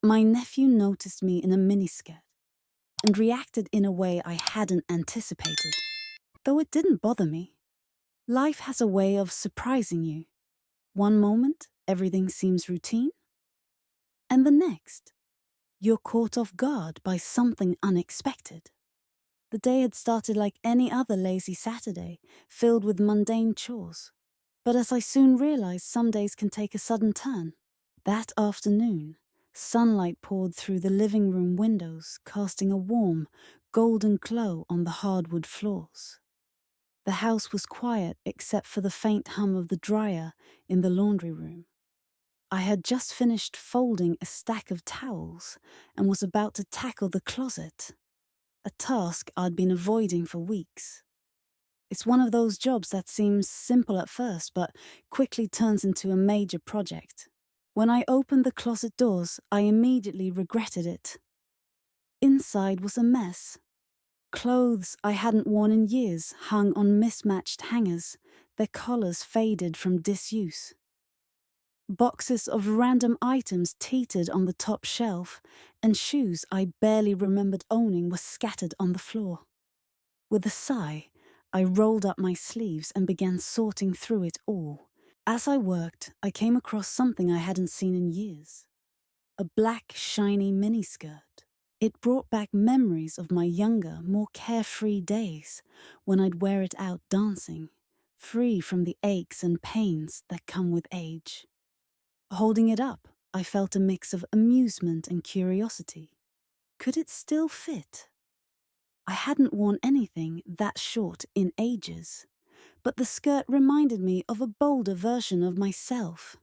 My nephew noticed me in a miniskirt and reacted in a way I hadn't anticipated, though it didn't bother me. Life has a way of surprising you. One moment, everything seems routine, and the next, you're caught off guard by something unexpected. The day had started like any other lazy Saturday, filled with mundane chores. But as I soon realized, some days can take a sudden turn. That afternoon, sunlight poured through the living room windows, casting a warm, golden glow on the hardwood floors. The house was quiet except for the faint hum of the dryer in the laundry room. I had just finished folding a stack of towels and was about to tackle the closet, a task I'd been avoiding for weeks. It's one of those jobs that seems simple at first but quickly turns into a major project. When I opened the closet doors, I immediately regretted it. Inside was a mess. Clothes I hadn't worn in years hung on mismatched hangers, their collars faded from disuse. Boxes of random items teetered on the top shelf, and shoes I barely remembered owning were scattered on the floor. With a sigh, I rolled up my sleeves and began sorting through it all. As I worked, I came across something I hadn't seen in years. A black, shiny miniskirt. It brought back memories of my younger, more carefree days when I'd wear it out dancing, free from the aches and pains that come with age. Holding it up, I felt a mix of amusement and curiosity. Could it still fit? I hadn't worn anything that short in ages, but the skirt reminded me of a bolder version of myself.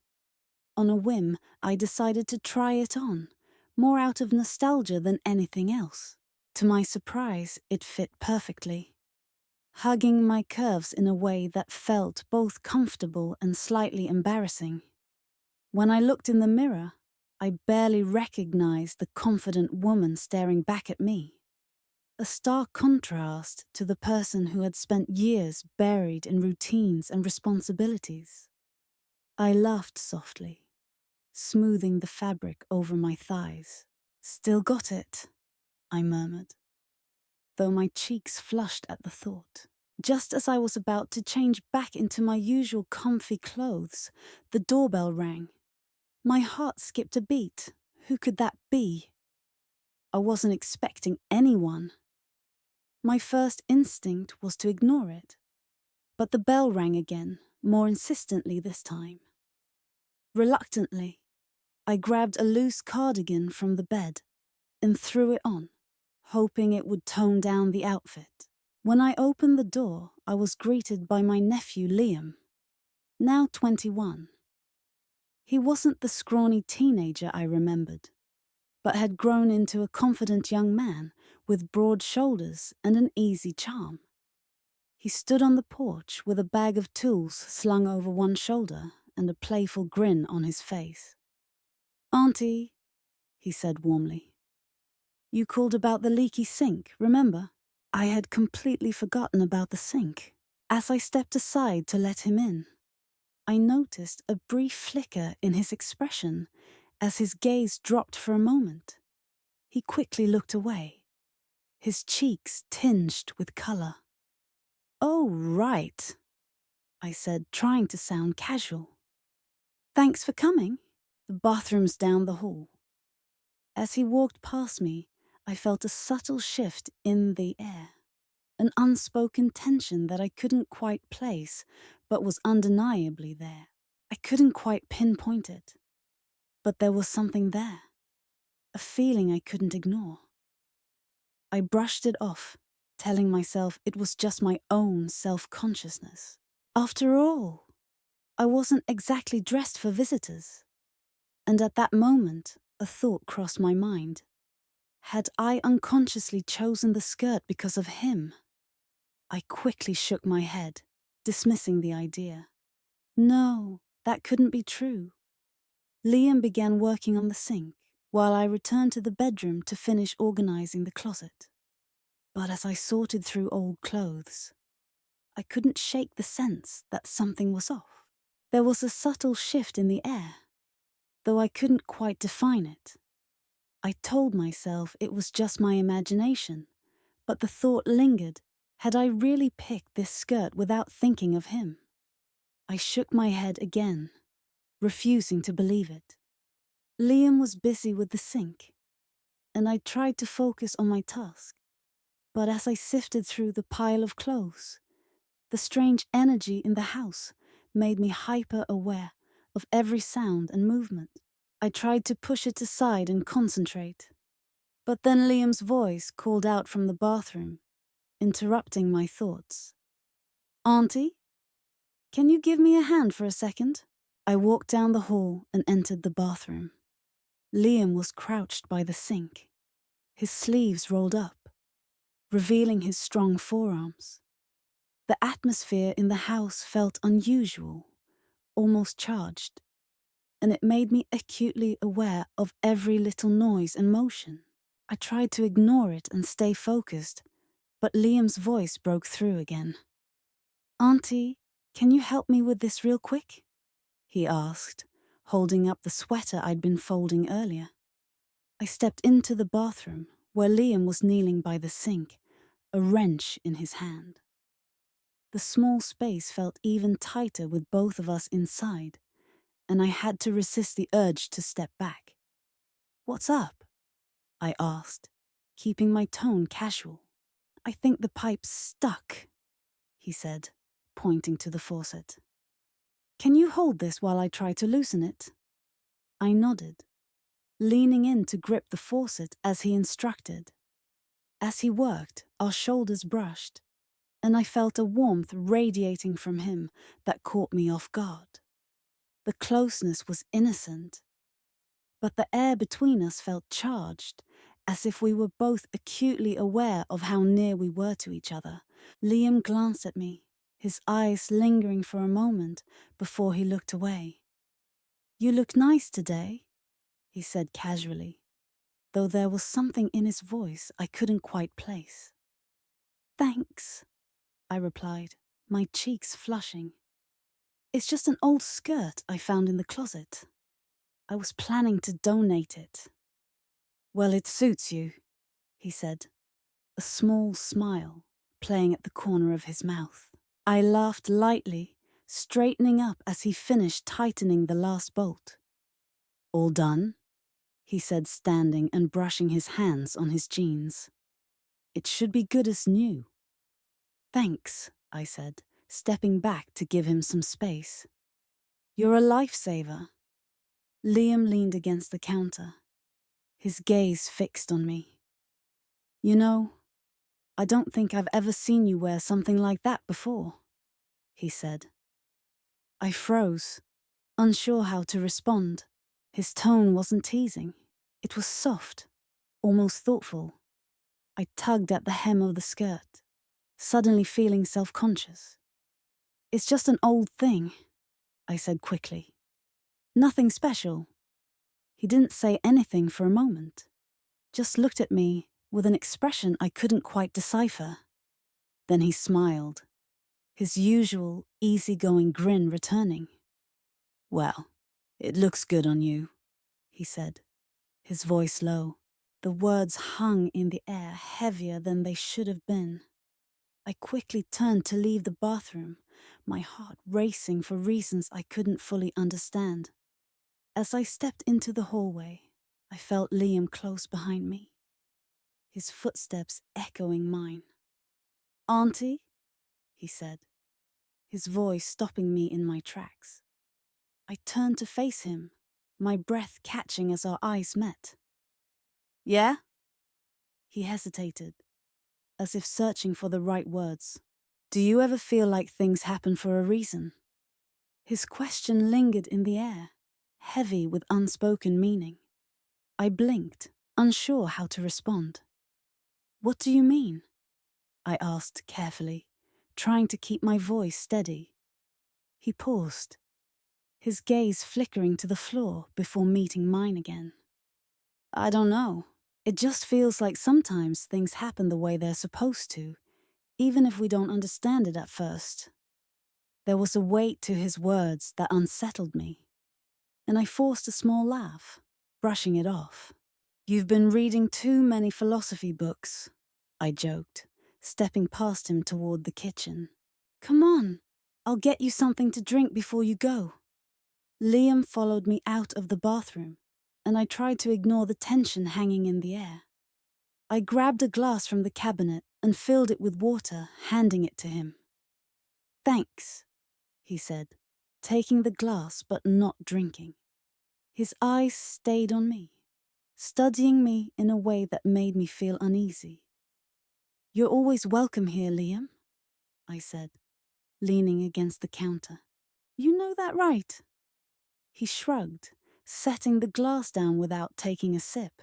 On a whim, I decided to try it on, more out of nostalgia than anything else. To my surprise, it fit perfectly, hugging my curves in a way that felt both comfortable and slightly embarrassing. When I looked in the mirror, I barely recognized the confident woman staring back at me, a stark contrast to the person who had spent years buried in routines and responsibilities. I laughed softly, smoothing the fabric over my thighs. "Still got it," I murmured, though my cheeks flushed at the thought. Just as I was about to change back into my usual comfy clothes, the doorbell rang. My heart skipped a beat. Who could that be? I wasn't expecting anyone. My first instinct was to ignore it, but the bell rang again, more insistently this time. Reluctantly, I grabbed a loose cardigan from the bed and threw it on, hoping it would tone down the outfit. When I opened the door, I was greeted by my nephew Liam, now 21. He wasn't the scrawny teenager I remembered, but had grown into a confident young man with broad shoulders and an easy charm. He stood on the porch with a bag of tools slung over one shoulder and a playful grin on his face. "Auntie," he said warmly, "you called about the leaky sink, remember?" I had completely forgotten about the sink. As I stepped aside to let him in, I noticed a brief flicker in his expression as his gaze dropped for a moment. He quickly looked away, his cheeks tinged with color. "Oh, right," I said, trying to sound casual. "Thanks for coming. The bathroom's down the hall." As he walked past me, I felt a subtle shift in the air, an unspoken tension that I couldn't quite place, but was undeniably there. I couldn't quite pinpoint it, but there was something there, a feeling I couldn't ignore. I brushed it off, telling myself it was just my own self-consciousness. After all, I wasn't exactly dressed for visitors. And at that moment, a thought crossed my mind. Had I unconsciously chosen the skirt because of him? I quickly shook my head, dismissing the idea. No, that couldn't be true. Liam began working on the sink, while I returned to the bedroom to finish organizing the closet. But as I sorted through old clothes, I couldn't shake the sense that something was off. There was a subtle shift in the air, though I couldn't quite define it. I told myself it was just my imagination, but the thought lingered. Had I really picked this skirt without thinking of him? I shook my head again, refusing to believe it. Liam was busy with the sink, and I tried to focus on my task. But as I sifted through the pile of clothes, the strange energy in the house made me hyper-aware of every sound and movement. I tried to push it aside and concentrate, but then Liam's voice called out from the bathroom, interrupting my thoughts. "Auntie, can you give me a hand for a second?" I walked down the hall and entered the bathroom. Liam was crouched by the sink, his sleeves rolled up, revealing his strong forearms. The atmosphere in the house felt unusual, almost charged, and it made me acutely aware of every little noise and motion. I tried to ignore it and stay focused, but Liam's voice broke through again. "Auntie, can you help me with this real quick?" he asked, holding up the sweater I'd been folding earlier. I stepped into the bathroom, where Liam was kneeling by the sink, a wrench in his hand. The small space felt even tighter with both of us inside, and I had to resist the urge to step back. "What's up?" I asked, keeping my tone casual. "I think the pipe's stuck," he said, pointing to the faucet. "Can you hold this while I try to loosen it?" I nodded, leaning in to grip the faucet as he instructed. As he worked, our shoulders brushed, and I felt a warmth radiating from him that caught me off guard. The closeness was innocent, but the air between us felt charged, as if we were both acutely aware of how near we were to each other. Liam glanced at me, his eyes lingering for a moment before he looked away. "You look nice today," he said casually, though there was something in his voice I couldn't quite place. "Thanks," I replied, my cheeks flushing. "It's just an old skirt I found in the closet. I was planning to donate it." "Well, it suits you," he said, a small smile playing at the corner of his mouth. I laughed lightly, straightening up as he finished tightening the last bolt. "All done?" he said, standing and brushing his hands on his jeans. "It should be good as new." "Thanks," I said, stepping back to give him some space. "You're a lifesaver." Liam leaned against the counter, his gaze fixed on me. "You know, I don't think I've ever seen you wear something like that before," he said. I froze, unsure how to respond. His tone wasn't teasing. It was soft, almost thoughtful. I tugged at the hem of the skirt, suddenly feeling self-conscious. "It's just an old thing," I said quickly. "Nothing special." He didn't say anything for a moment, just looked at me with an expression I couldn't quite decipher. Then he smiled, his usual easygoing grin returning. "Well, it looks good on you," he said, his voice low. The words hung in the air heavier than they should have been. I quickly turned to leave the bathroom, my heart racing for reasons I couldn't fully understand. As I stepped into the hallway, I felt Liam close behind me, his footsteps echoing mine. "Auntie?" he said, his voice stopping me in my tracks. I turned to face him, my breath catching as our eyes met. "Yeah?" He hesitated, as if searching for the right words. "Do you ever feel like things happen for a reason?" His question lingered in the air, heavy with unspoken meaning. I blinked, unsure how to respond. "What do you mean?" I asked carefully, trying to keep my voice steady. He paused, his gaze flickering to the floor before meeting mine again. "I don't know. It just feels like sometimes things happen the way they're supposed to, even if we don't understand it at first." There was a weight to his words that unsettled me, and I forced a small laugh, brushing it off. You've been reading too many philosophy books, I joked, stepping past him toward the kitchen. Come on, I'll get you something to drink before you go. Liam followed me out of the bathroom, and I tried to ignore the tension hanging in the air. I grabbed a glass from the cabinet and filled it with water, handing it to him. Thanks, he said, taking the glass but not drinking. His eyes stayed on me, studying me in a way that made me feel uneasy. You're always welcome here, Liam, I said, leaning against the counter. You know that, right? He shrugged, setting the glass down without taking a sip.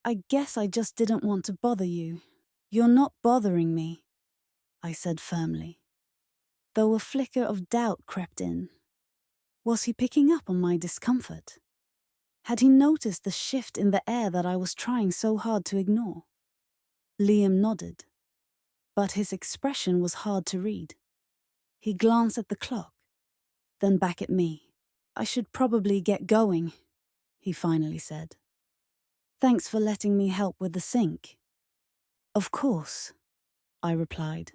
I guess I just didn't want to bother you. You're not bothering me, I said firmly, though a flicker of doubt crept in. Was he picking up on my discomfort? Had he noticed the shift in the air that I was trying so hard to ignore? Liam nodded, but his expression was hard to read. He glanced at the clock, then back at me. I should probably get going, he finally said. Thanks for letting me help with the sink. Of course, I replied,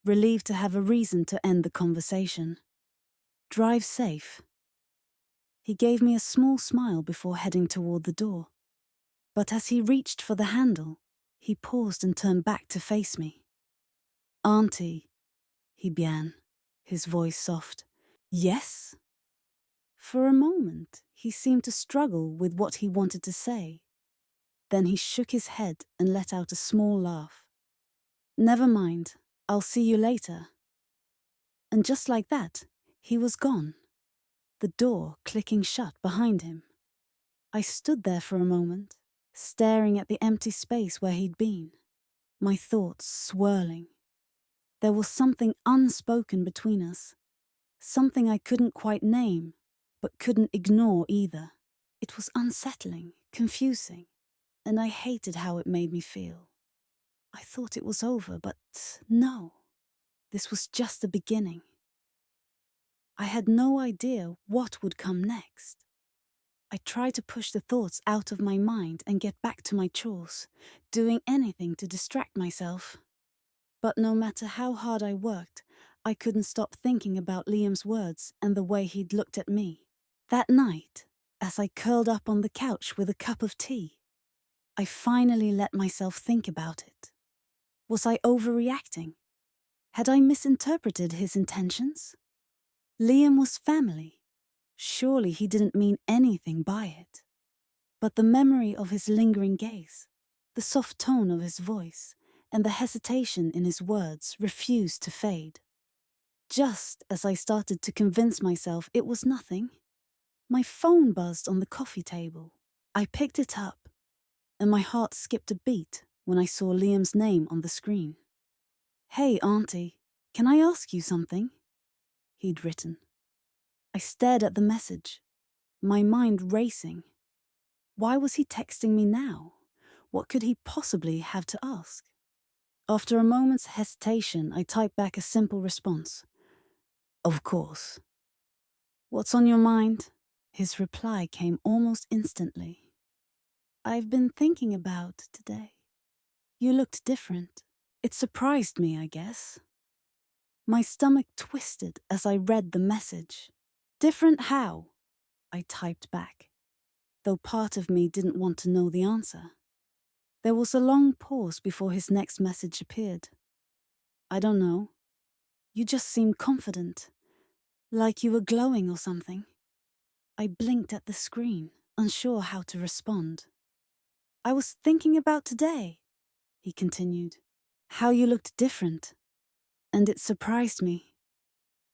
relieved to have a reason to end the conversation. Drive safe. He gave me a small smile before heading toward the door. But as he reached for the handle, he paused and turned back to face me. Auntie, he began, his voice soft. Yes? For a moment, he seemed to struggle with what he wanted to say. Then he shook his head and let out a small laugh. Never mind, I'll see you later. And just like that, he was gone, the door clicking shut behind him. I stood there for a moment, staring at the empty space where he'd been, my thoughts swirling. There was something unspoken between us, something I couldn't quite name, but couldn't ignore either. It was unsettling, confusing, and I hated how it made me feel. I thought it was over, but no, this was just the beginning. I had no idea what would come next. I tried to push the thoughts out of my mind and get back to my chores, doing anything to distract myself. But no matter how hard I worked, I couldn't stop thinking about Liam's words and the way he'd looked at me. That night, as I curled up on the couch with a cup of tea, I finally let myself think about it. Was I overreacting? Had I misinterpreted his intentions? Liam was family. Surely he didn't mean anything by it. But the memory of his lingering gaze, the soft tone of his voice, and the hesitation in his words refused to fade. Just as I started to convince myself it was nothing, my phone buzzed on the coffee table. I picked it up, and my heart skipped a beat when I saw Liam's name on the screen. Hey, Auntie, can I ask you something? He'd written. I stared at the message, my mind racing. Why was he texting me now? What could he possibly have to ask? After a moment's hesitation, I typed back a simple response. Of course. What's on your mind? His reply came almost instantly. I've been thinking about today. You looked different. It surprised me, I guess. My stomach twisted as I read the message. Different how? I typed back, though part of me didn't want to know the answer. There was a long pause before his next message appeared. I don't know. You just seemed confident, like you were glowing or something. I blinked at the screen, unsure how to respond. I was thinking about today, he continued, how you looked different, and it surprised me.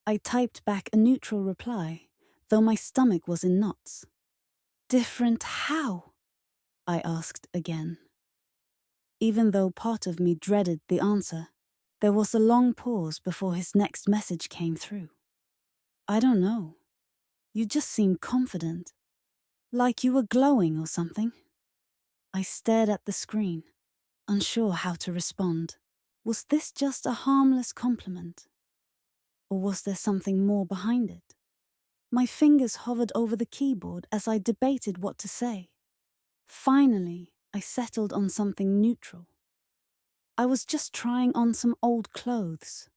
I typed back a neutral reply, though my stomach was in knots. Different how? I asked again. Even though part of me dreaded the answer, there was a long pause before his next message came through. I don't know. You just seemed confident, like you were glowing or something. I stared at the screen, unsure how to respond. Was this just a harmless compliment? Or was there something more behind it? My fingers hovered over the keyboard as I debated what to say. Finally, I settled on something neutral. I was just trying on some old clothes.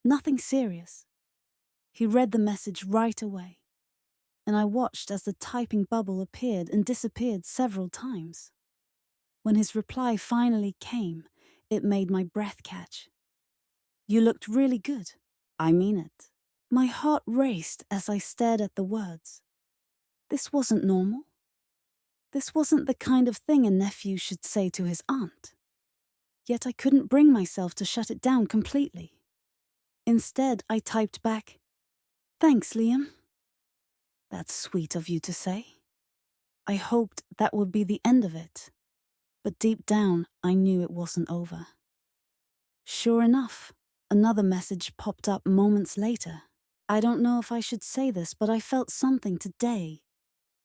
Nothing serious. He read the message right away, and I watched as the typing bubble appeared and disappeared several times. When his reply finally came, it made my breath catch. "You looked really good. I mean it." My heart raced as I stared at the words. This wasn't normal. This wasn't the kind of thing a nephew should say to his aunt. Yet I couldn't bring myself to shut it down completely. Instead, I typed back, "Thanks, Liam." "That's sweet of you to say." I hoped that would be the end of it, but deep down I knew it wasn't over. Sure enough, another message popped up moments later. "I don't know if I should say this, but I felt something today.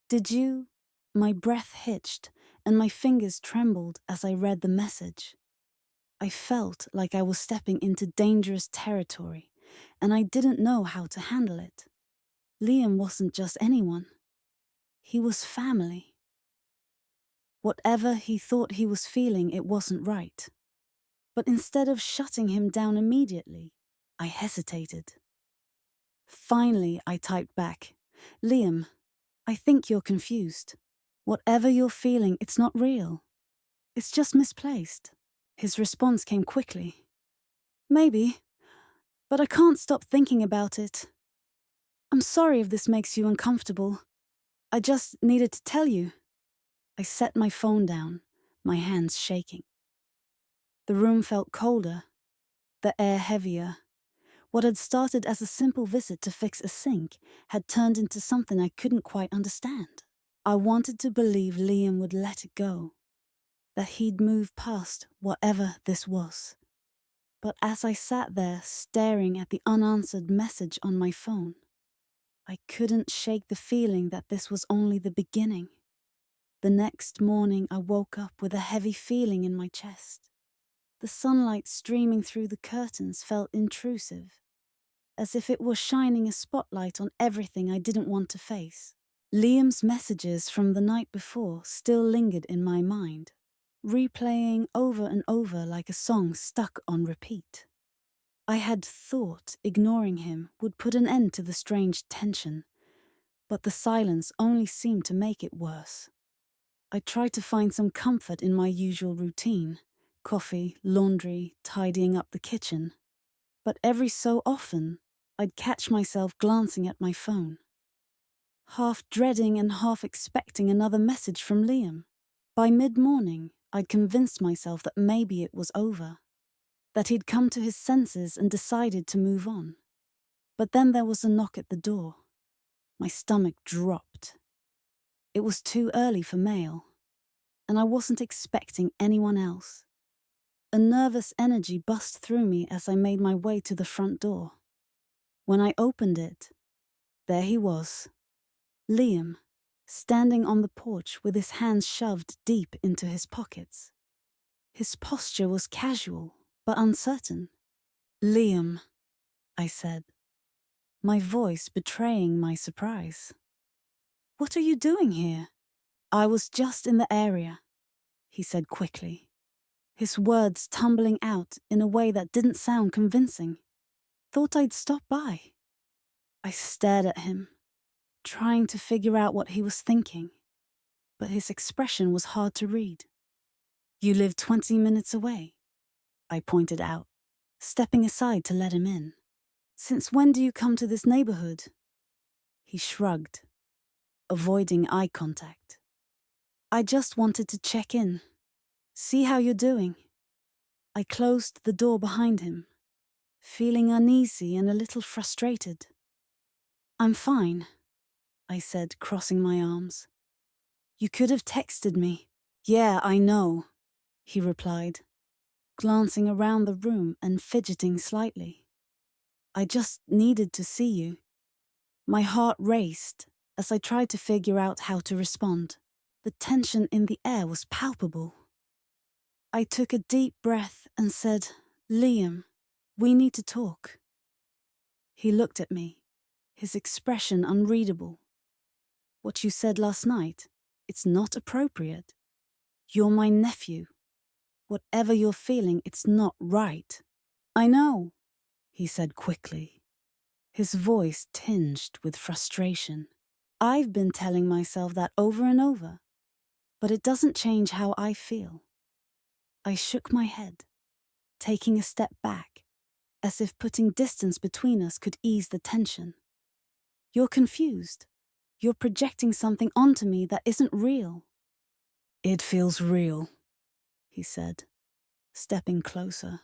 Did you?" My breath hitched, and my fingers trembled as I read the message. I felt like I was stepping into dangerous territory, and I didn't know how to handle it. Liam wasn't just anyone. He was family. Whatever he thought he was feeling, it wasn't right. But instead of shutting him down immediately, I hesitated. Finally, I typed back, "Liam, I think you're confused. Whatever you're feeling, it's not real. It's just misplaced." His response came quickly. "Maybe, but I can't stop thinking about it. I'm sorry if this makes you uncomfortable. I just needed to tell you." I set my phone down, my hands shaking. The room felt colder, the air heavier. What had started as a simple visit to fix a sink had turned into something I couldn't quite understand. I wanted to believe Liam would let it go, that he'd move past whatever this was. But as I sat there staring at the unanswered message on my phone, I couldn't shake the feeling that this was only the beginning. The next morning I woke up with a heavy feeling in my chest. The sunlight streaming through the curtains felt intrusive, as if it were shining a spotlight on everything I didn't want to face. Liam's messages from the night before still lingered in my mind, replaying over and over like a song stuck on repeat. I had thought ignoring him would put an end to the strange tension, but the silence only seemed to make it worse. I tried to find some comfort in my usual routine: coffee, laundry, tidying up the kitchen. But every so often, I'd catch myself glancing at my phone, half dreading and half expecting another message from Liam. By mid-morning, I'd convinced myself that maybe it was over, that he'd come to his senses and decided to move on. But then there was a knock at the door. My stomach dropped. It was too early for mail, and I wasn't expecting anyone else. A nervous energy bust through me as I made my way to the front door. When I opened it, there he was, Liam, standing on the porch with his hands shoved deep into his pockets. His posture was casual, but uncertain. "Liam," I said, my voice betraying my surprise. "What are you doing here?" "I was just in the area," he said quickly, his words tumbling out in a way that didn't sound convincing. "Thought I'd stop by." I stared at him, trying to figure out what he was thinking, but his expression was hard to read. "You live 20 minutes away," I pointed out, stepping aside to let him in. "Since when do you come to this neighborhood?" He shrugged, avoiding eye contact. "I just wanted to check in, see how you're doing." I closed the door behind him, feeling uneasy and a little frustrated. "I'm fine," I said, crossing my arms. "You could have texted me." "Yeah, I know," he replied, glancing around the room and fidgeting slightly. "I just needed to see you." My heart raced as I tried to figure out how to respond. The tension in the air was palpable. I took a deep breath and said, "Liam, we need to talk." He looked at me, his expression unreadable. "What you said last night, it's not appropriate." You're my nephew. Whatever you're feeling, it's not right. I know, he said quickly, his voice tinged with frustration. I've been telling myself that over and over, but it doesn't change how I feel. I shook my head, taking a step back, as if putting distance between us could ease the tension. You're confused. You're projecting something onto me that isn't real. It feels real, he said, stepping closer.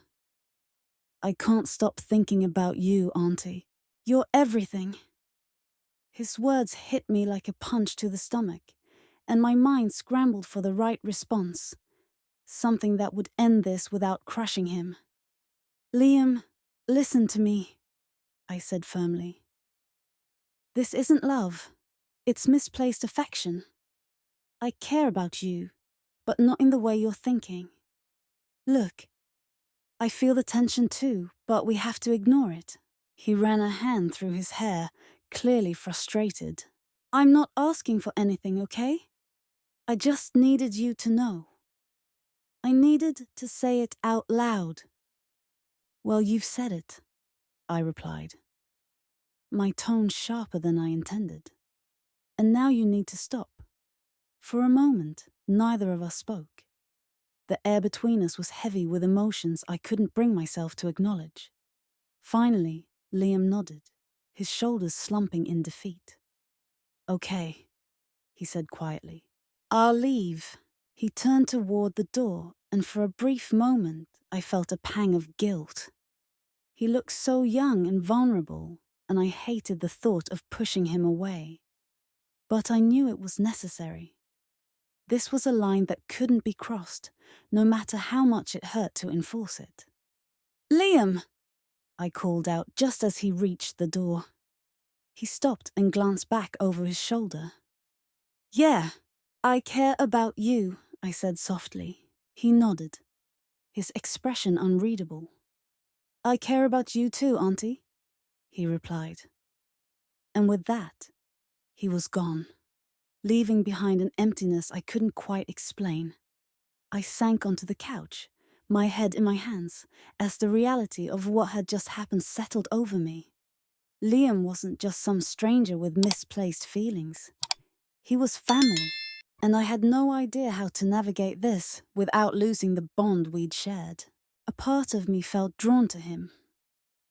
I can't stop thinking about you, Auntie. You're everything. His words hit me like a punch to the stomach, and my mind scrambled for the right response, something that would end this without crushing him. Liam, listen to me, I said firmly. This isn't love. It's misplaced affection. I care about you, but not in the way you're thinking. Look, I feel the tension too, but we have to ignore it. He ran a hand through his hair, clearly frustrated. I'm not asking for anything, okay? I just needed you to know. I needed to say it out loud. Well, you've said it, I replied, my tone sharper than I intended. And now you need to stop. For a moment, neither of us spoke. The air between us was heavy with emotions I couldn't bring myself to acknowledge. Finally, Liam nodded, his shoulders slumping in defeat. Okay, he said quietly. I'll leave. He turned toward the door, and for a brief moment, I felt a pang of guilt. He looked so young and vulnerable, and I hated the thought of pushing him away. But I knew it was necessary. This was a line that couldn't be crossed, no matter how much it hurt to enforce it. Liam! I called out just as he reached the door. He stopped and glanced back over his shoulder. Yeah, I care about you, I said softly. He nodded, his expression unreadable. I care about you too, Auntie, he replied. And with that, he was gone, leaving behind an emptiness I couldn't quite explain. I sank onto the couch, my head in my hands, as the reality of what had just happened settled over me. Liam wasn't just some stranger with misplaced feelings. He was family, and I had no idea how to navigate this without losing the bond we'd shared. A part of me felt drawn to him,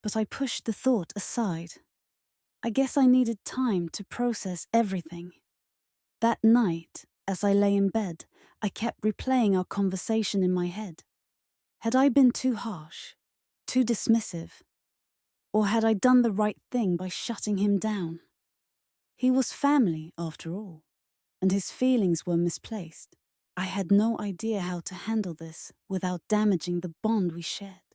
but I pushed the thought aside. I guess I needed time to process everything. That night, as I lay in bed, I kept replaying our conversation in my head. Had I been too harsh, too dismissive, or had I done the right thing by shutting him down? He was family, after all, and his feelings were misplaced. I had no idea how to handle this without damaging the bond we shared.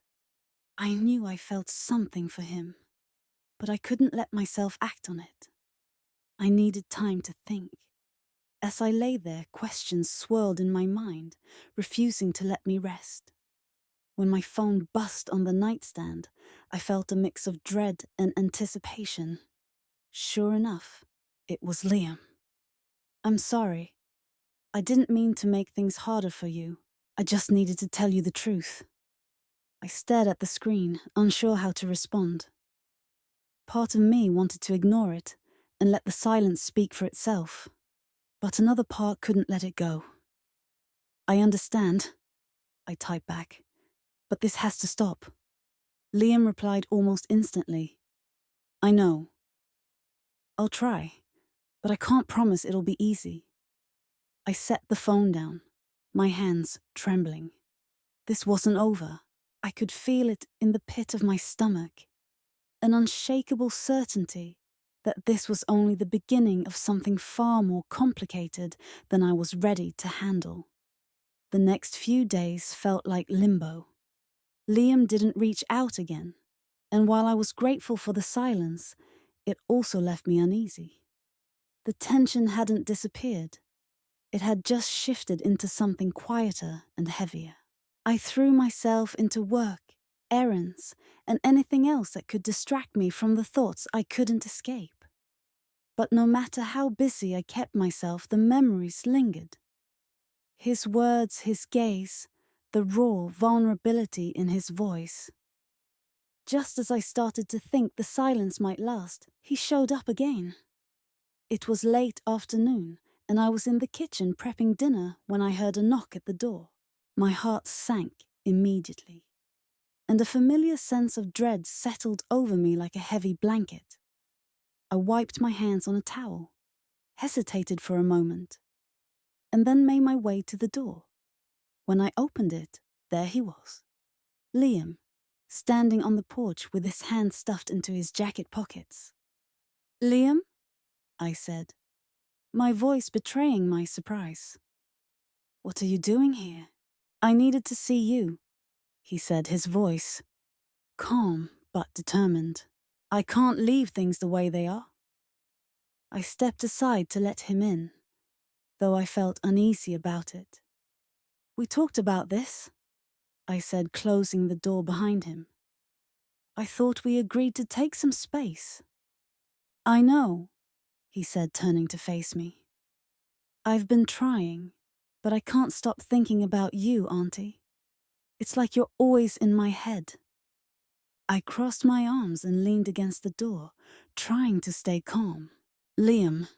I knew I felt something for him, but I couldn't let myself act on it. I needed time to think. As I lay there, questions swirled in my mind, refusing to let me rest. When my phone buzzed on the nightstand, I felt a mix of dread and anticipation. Sure enough, it was Liam. I'm sorry. I didn't mean to make things harder for you. I just needed to tell you the truth. I stared at the screen, unsure how to respond. Part of me wanted to ignore it and let the silence speak for itself, but another part couldn't let it go. I understand, I typed back, but this has to stop. Liam replied almost instantly. I know. I'll try, but I can't promise it'll be easy. I set the phone down, my hands trembling. This wasn't over. I could feel it in the pit of my stomach. An unshakable certainty that this was only the beginning of something far more complicated than I was ready to handle. The next few days felt like limbo. Liam didn't reach out again, and while I was grateful for the silence, it also left me uneasy. The tension hadn't disappeared. It had just shifted into something quieter and heavier. I threw myself into work, errands, and anything else that could distract me from the thoughts I couldn't escape. But no matter how busy I kept myself, the memories lingered. His words, his gaze, the raw vulnerability in his voice. Just as I started to think the silence might last, he showed up again. It was late afternoon, and I was in the kitchen prepping dinner when I heard a knock at the door. My heart sank immediately, and a familiar sense of dread settled over me like a heavy blanket. I wiped my hands on a towel, hesitated for a moment, and then made my way to the door. When I opened it, there he was. Liam, standing on the porch with his hands stuffed into his jacket pockets. "Liam?" I said, my voice betraying my surprise. "What are you doing here?" "I needed to see you," he said, his voice calm but determined. "I can't leave things the way they are." I stepped aside to let him in, though I felt uneasy about it. "We talked about this," I said, closing the door behind him. "I thought we agreed to take some space." "I know," he said, turning to face me. "I've been trying, but I can't stop thinking about you, Auntie. It's like you're always in my head." I crossed my arms and leaned against the door, trying to stay calm. "Liam,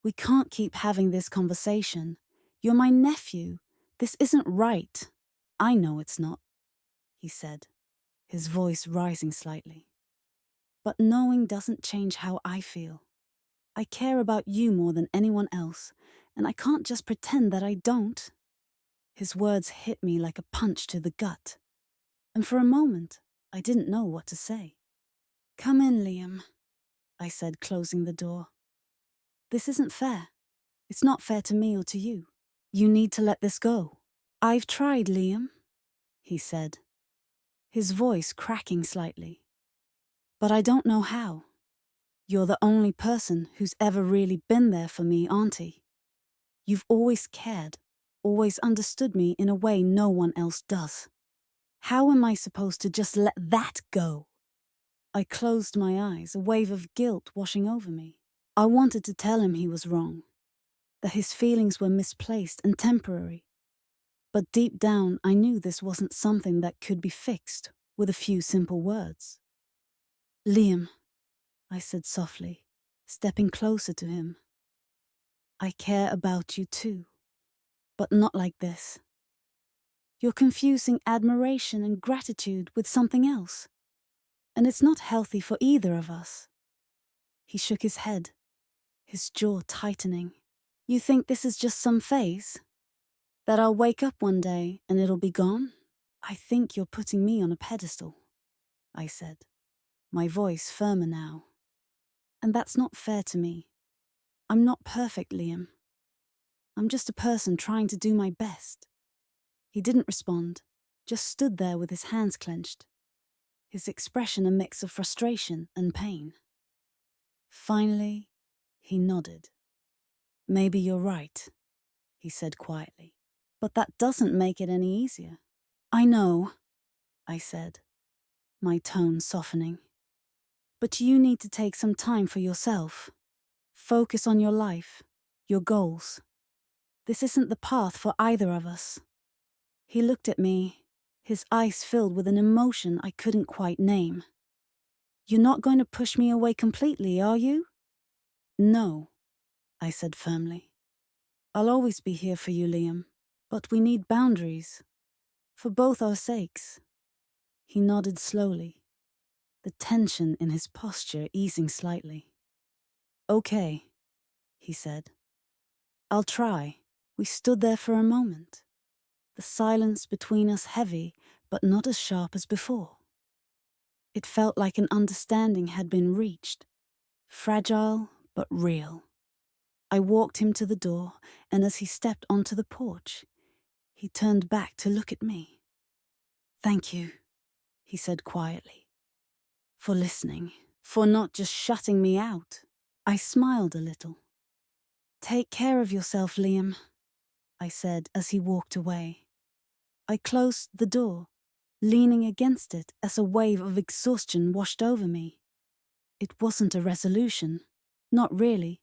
we can't keep having this conversation. You're my nephew. This isn't right." "I know it's not," he said, his voice rising slightly. "But knowing doesn't change how I feel. I care about you more than anyone else, and I can't just pretend that I don't." His words hit me like a punch to the gut, and for a moment, I didn't know what to say. "Come in, Liam," I said, closing the door. "This isn't fair. It's not fair to me or to you. You need to let this go." "I've tried, Liam," he said, his voice cracking slightly. "But I don't know how. You're the only person who's ever really been there for me, Auntie. You've always cared, always understood me in a way no one else does. How am I supposed to just let that go?" I closed my eyes, a wave of guilt washing over me. I wanted to tell him he was wrong, that his feelings were misplaced and temporary. But deep down, I knew this wasn't something that could be fixed with a few simple words. "Liam," I said softly, stepping closer to him. "I care about you too, but not like this. You're confusing admiration and gratitude with something else, and it's not healthy for either of us." He shook his head, his jaw tightening. "You think this is just some phase? That I'll wake up one day and it'll be gone? I think you're putting me on a pedestal," I said, my voice firmer now. "And that's not fair to me. I'm not perfect, Liam. I'm just a person trying to do my best." He didn't respond, just stood there with his hands clenched, his expression a mix of frustration and pain. Finally, he nodded. "Maybe you're right," he said quietly. "But that doesn't make it any easier." "I know," I said, my tone softening. "But you need to take some time for yourself. Focus on your life, your goals. This isn't the path for either of us." He looked at me, his eyes filled with an emotion I couldn't quite name. "You're not going to push me away completely, are you?" "No," I said firmly. "I'll always be here for you, Liam. But we need boundaries. For both our sakes." He nodded slowly, the tension in his posture easing slightly. "Okay," he said. "I'll try." We stood there for a moment, the silence between us heavy but not as sharp as before. It felt like an understanding had been reached, fragile but real. I walked him to the door, and as he stepped onto the porch, he turned back to look at me. "Thank you," he said quietly, "for listening, for not just shutting me out." I smiled a little. "Take care of yourself, Liam," I said as he walked away. I closed the door, leaning against it as a wave of exhaustion washed over me. It wasn't a resolution, not really,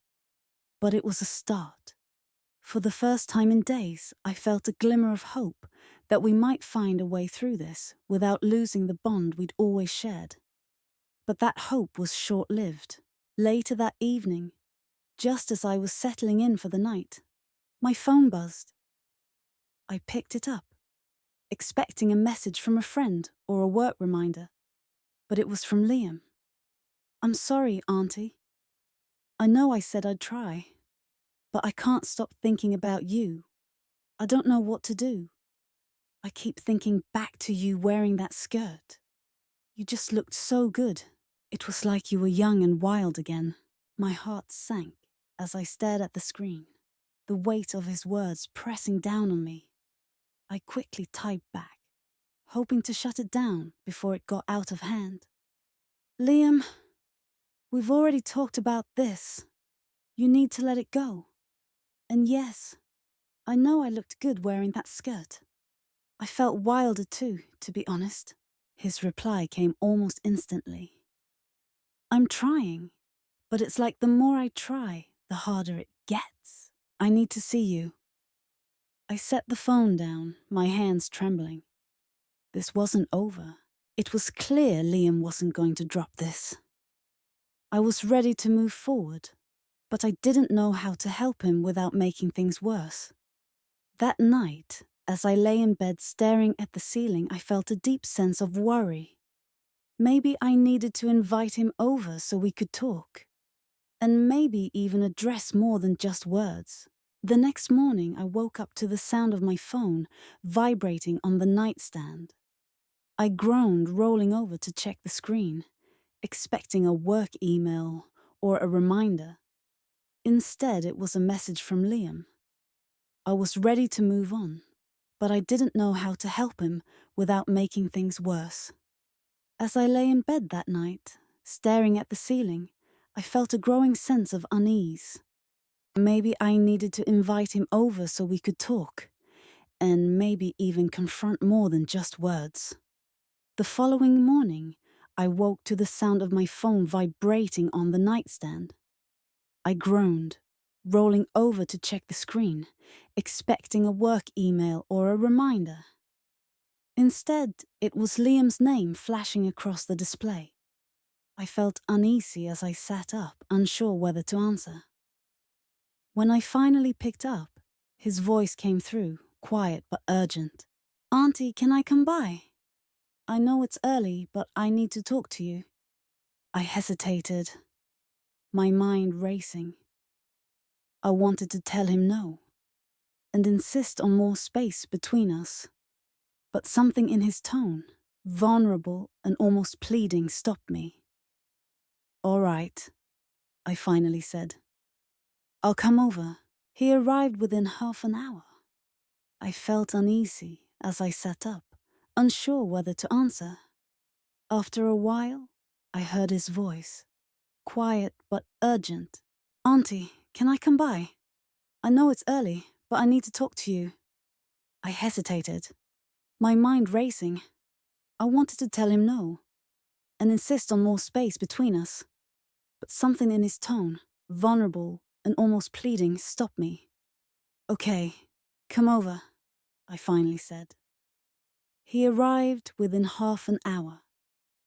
but it was a start. For the first time in days, I felt a glimmer of hope that we might find a way through this without losing the bond we'd always shared. But that hope was short-lived. Later that evening, just as I was settling in for the night, my phone buzzed. I picked it up, expecting a message from a friend or a work reminder, but it was from Liam. "I'm sorry, Auntie. I know I said I'd try, but I can't stop thinking about you. I don't know what to do. I keep thinking back to you wearing that skirt. You just looked so good. It was like you were young and wild again." My heart sank as I stared at the screen, the weight of his words pressing down on me. I quickly typed back, hoping to shut it down before it got out of hand. "Liam, we've already talked about this. You need to let it go. And yes, I know I looked good wearing that skirt. I felt wilder too, to be honest." His reply came almost instantly. "I'm trying, but it's like the more I try, the harder it gets. I need to see you." I set the phone down, my hands trembling. This wasn't over. It was clear Liam wasn't going to drop this. I was ready to move forward, but I didn't know how to help him without making things worse. That night, as I lay in bed staring at the ceiling, I felt a deep sense of worry. Maybe I needed to invite him over so we could talk, and maybe even address more than just words. The next morning, I woke up to the sound of my phone vibrating on the nightstand. I groaned, rolling over to check the screen, expecting a work email or a reminder. Instead, it was a message from Liam. I was ready to move on, but I didn't know how to help him without making things worse. As I lay in bed that night, staring at the ceiling, I felt a growing sense of unease. Maybe I needed to invite him over so we could talk, and maybe even confront more than just words. The following morning, I woke to the sound of my phone vibrating on the nightstand. I groaned, rolling over to check the screen, expecting a work email or a reminder. Instead, it was Liam's name flashing across the display. I felt uneasy as I sat up, unsure whether to answer. When I finally picked up, his voice came through, quiet but urgent. "Auntie, can I come by? I know it's early, but I need to talk to you." I hesitated, my mind racing. I wanted to tell him no, and insist on more space between us. But something in his tone, vulnerable and almost pleading, stopped me. "All right," I finally said. "I'll come over." He arrived within half an hour. I felt uneasy as I sat up, unsure whether to answer. After a while, I heard his voice, quiet but urgent. "Auntie, can I come by? I know it's early, but I need to talk to you." I hesitated, my mind racing. I wanted to tell him no, and insist on more space between us. But something in his tone, vulnerable and almost pleading, stopped me. "Okay, come over," I finally said. He arrived within half an hour,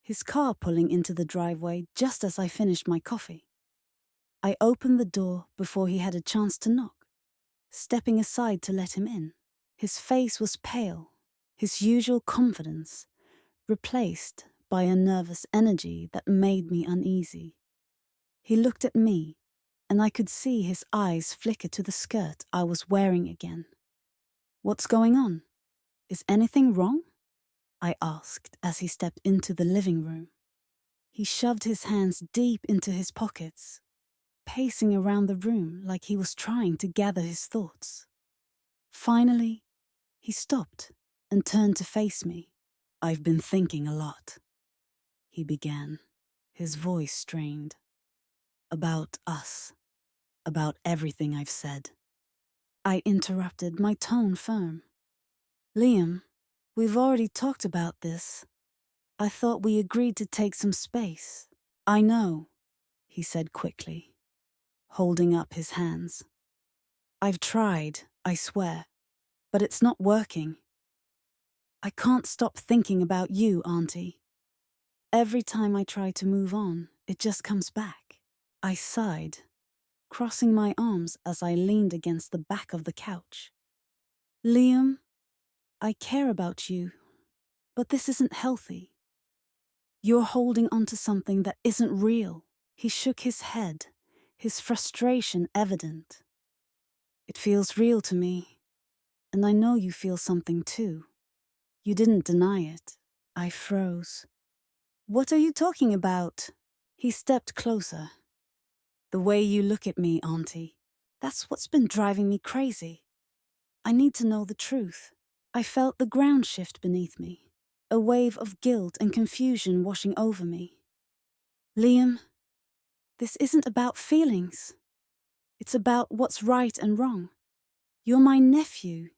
his car pulling into the driveway just as I finished my coffee. I opened the door before he had a chance to knock, stepping aside to let him in. His face was pale, his usual confidence replaced by a nervous energy that made me uneasy. He looked at me, and I could see his eyes flicker to the skirt I was wearing again. "What's going on? Is anything wrong?" I asked as he stepped into the living room. He shoved his hands deep into his pockets, pacing around the room like he was trying to gather his thoughts. Finally, he stopped and turned to face me. "I've been thinking a lot," he began, his voice strained. "About us, about everything I've said." I interrupted, my tone firm. "Liam, we've already talked about this. I thought we agreed to take some space." "I know," he said quickly, holding up his hands. I've tried, I swear, but it's not working. I can't stop thinking about you, Auntie. Every time I try to move on, it just comes back. I sighed, crossing my arms as I leaned against the back of the couch. Liam, I care about you, but this isn't healthy. You're holding onto something that isn't real. He shook his head, his frustration evident. It feels real to me, and I know you feel something too. You didn't deny it. I froze. What are you talking about? He stepped closer. The way you look at me, Auntie. That's what's been driving me crazy. I need to know the truth. I felt the ground shift beneath me, a wave of guilt and confusion washing over me. Liam, this isn't about feelings. It's about what's right and wrong. You're my nephew.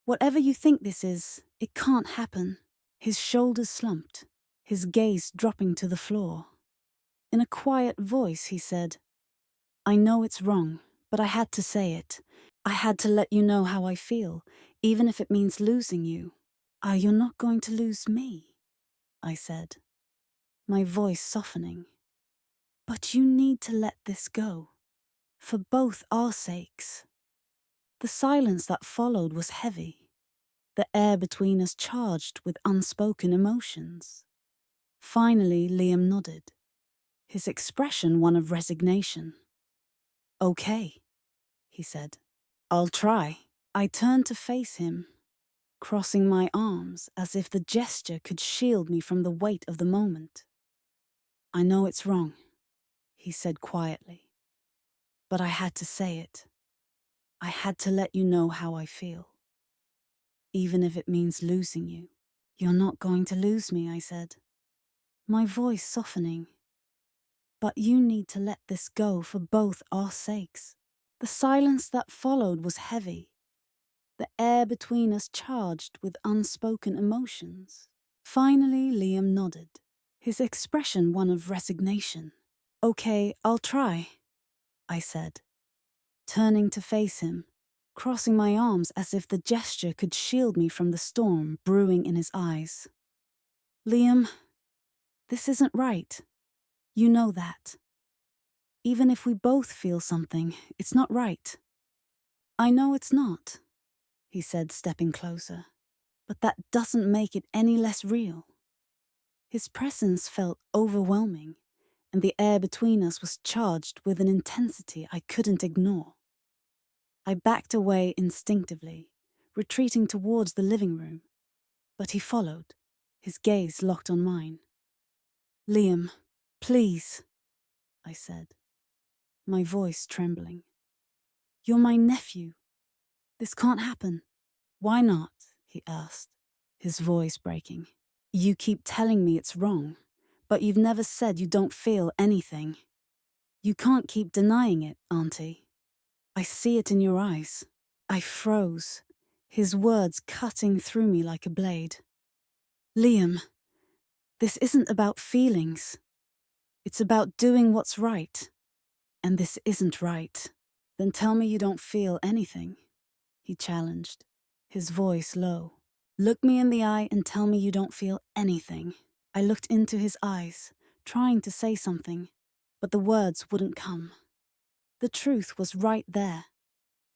Whatever you think this is, it can't happen. His shoulders slumped, his gaze dropping to the floor. In a quiet voice, he said, I know it's wrong, but I had to say it. I had to let you know how I feel, even if it means losing you. You're not going to lose me, I said, my voice softening. But you need to let this go, for both our sakes. The silence that followed was heavy, the air between us charged with unspoken emotions. Finally, Liam nodded, his expression one of resignation. Okay, he said. I'll try. I turned to face him, crossing my arms as if the gesture could shield me from the weight of the moment. I know it's wrong, he said quietly, but I had to say it. I had to let you know how I feel, even if it means losing you. You're not going to lose me, I said, my voice softening. But you need to let this go for both our sakes. The silence that followed was heavy, the air between us charged with unspoken emotions. Finally, Liam nodded, his expression one of resignation. Okay, I'll try, I said, turning to face him, crossing my arms as if the gesture could shield me from the storm brewing in his eyes. Liam, this isn't right. You know that. Even if we both feel something, it's not right. I know it's not, he said, stepping closer, but that doesn't make it any less real. His presence felt overwhelming, and the air between us was charged with an intensity I couldn't ignore. I backed away instinctively, retreating towards the living room, but he followed, his gaze locked on mine. Liam, please, I said, my voice trembling. You're my nephew. This can't happen. Why not? He asked, his voice breaking. You keep telling me it's wrong, but you've never said you don't feel anything. You can't keep denying it, Auntie. I see it in your eyes. I froze, his words cutting through me like a blade. Liam, this isn't about feelings. It's about doing what's right. And this isn't right. Then tell me you don't feel anything, he challenged, his voice low. Look me in the eye and tell me you don't feel anything. I looked into his eyes, trying to say something, but the words wouldn't come. The truth was right there,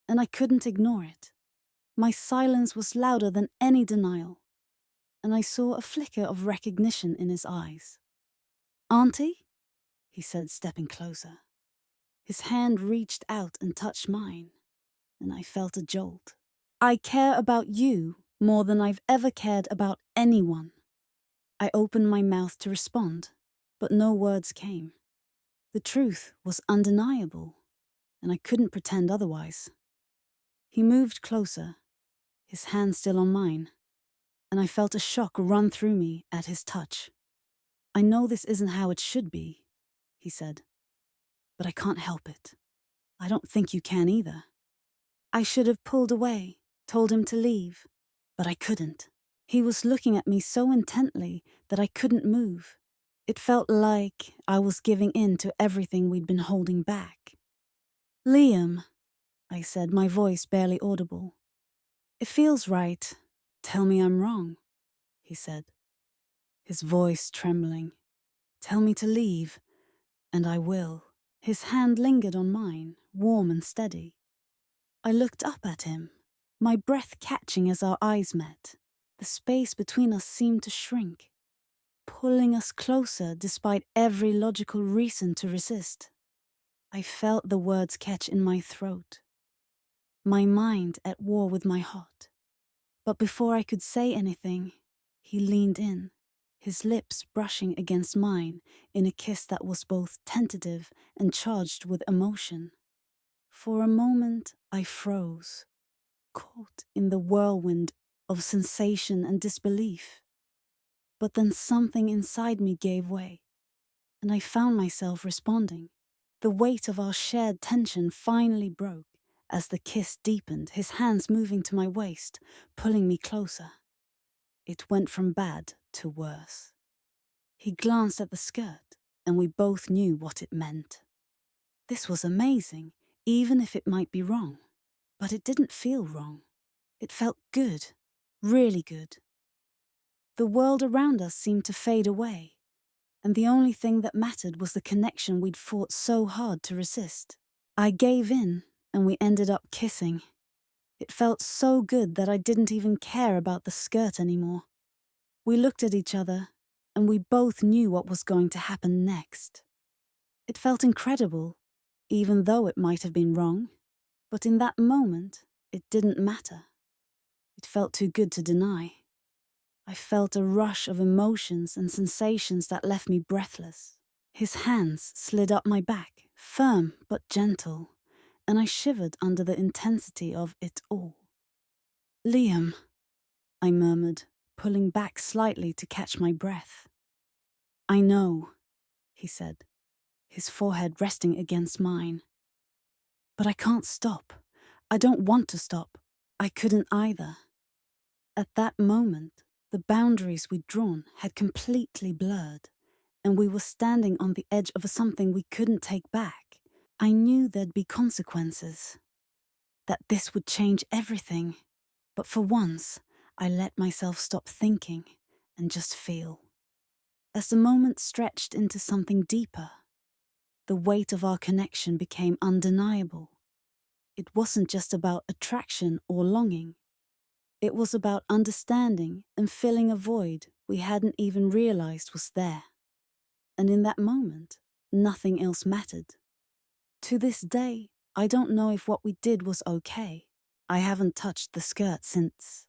and I couldn't ignore it. My silence was louder than any denial, and I saw a flicker of recognition in his eyes. Auntie? He said, stepping closer. His hand reached out and touched mine, and I felt a jolt. I care about you more than I've ever cared about anyone. I opened my mouth to respond, but no words came. The truth was undeniable, and I couldn't pretend otherwise. He moved closer, his hand still on mine, and I felt a shock run through me at his touch. I know this isn't how it should be, he said, but I can't help it. I don't think you can either. I should have pulled away, told him to leave, but I couldn't. He was looking at me so intently that I couldn't move. It felt like I was giving in to everything we'd been holding back. Liam, I said, my voice barely audible. It feels right. Tell me I'm wrong, he said, his voice trembling. Tell me to leave, and I will. His hand lingered on mine, warm and steady. I looked up at him, my breath catching as our eyes met. The space between us seemed to shrink, pulling us closer despite every logical reason to resist. I felt the words catch in my throat, my mind at war with my heart. But before I could say anything, he leaned in, his lips brushing against mine in a kiss that was both tentative and charged with emotion. For a moment, I froze, caught in the whirlwind of sensation and disbelief. But then something inside me gave way, and I found myself responding. The weight of our shared tension finally broke as the kiss deepened, his hands moving to my waist, pulling me closer. It went from bad to worse. He glanced at the skirt, and we both knew what it meant. This was amazing, even if it might be wrong. But it didn't feel wrong. It felt good, really good. The world around us seemed to fade away, and the only thing that mattered was the connection we'd fought so hard to resist. I gave in, and we ended up kissing. It felt so good that I didn't even care about the skirt anymore. We looked at each other, and we both knew what was going to happen next. It felt incredible, even though it might have been wrong. But in that moment, it didn't matter. It felt too good to deny. I felt a rush of emotions and sensations that left me breathless. His hands slid up my back, firm but gentle, and I shivered under the intensity of it all. "Liam," I murmured, pulling back slightly to catch my breath. "I know," he said, his forehead resting against mine. "But I can't stop. I don't want to stop. I couldn't either." At that moment, the boundaries we'd drawn had completely blurred, and we were standing on the edge of something we couldn't take back. I knew there'd be consequences, that this would change everything. But for once, I let myself stop thinking and just feel. As the moment stretched into something deeper, the weight of our connection became undeniable. It wasn't just about attraction or longing. It was about understanding and filling a void we hadn't even realized was there. And in that moment, nothing else mattered. To this day, I don't know if what we did was okay. I haven't touched the skirt since.